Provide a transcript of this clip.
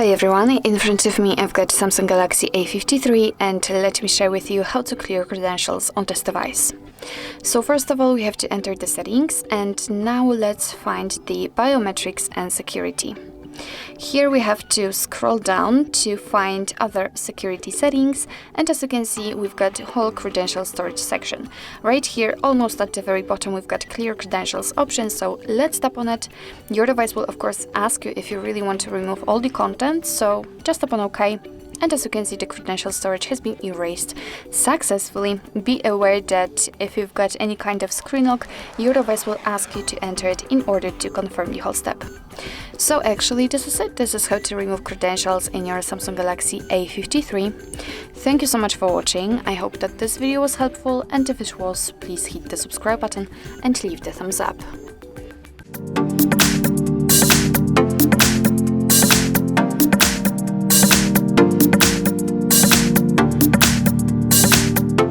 Hi everyone, in front of me I've got Samsung Galaxy A53 and let me share with you how to clear credentials on this device. So first of all we have to enter the settings, and now let's find the biometrics and security. Here we have to scroll down to find other security settings, and as you can see we've got a whole credential storage section. Right here, almost at the very bottom, we've got clear credentials option, so let's tap on it. Your device will of course ask you if you really want to remove all the content, so just tap on OK. And as you can see, the credential storage has been erased successfully. Be aware that if you've got any kind of screen lock, your device will ask you to enter it in order to confirm the whole step. So actually this is it. This is how to remove credentials in your Samsung Galaxy A53. Thank you so much for watching. I hope that this video was helpful, and if it was, please hit the subscribe button and leave the thumbs up.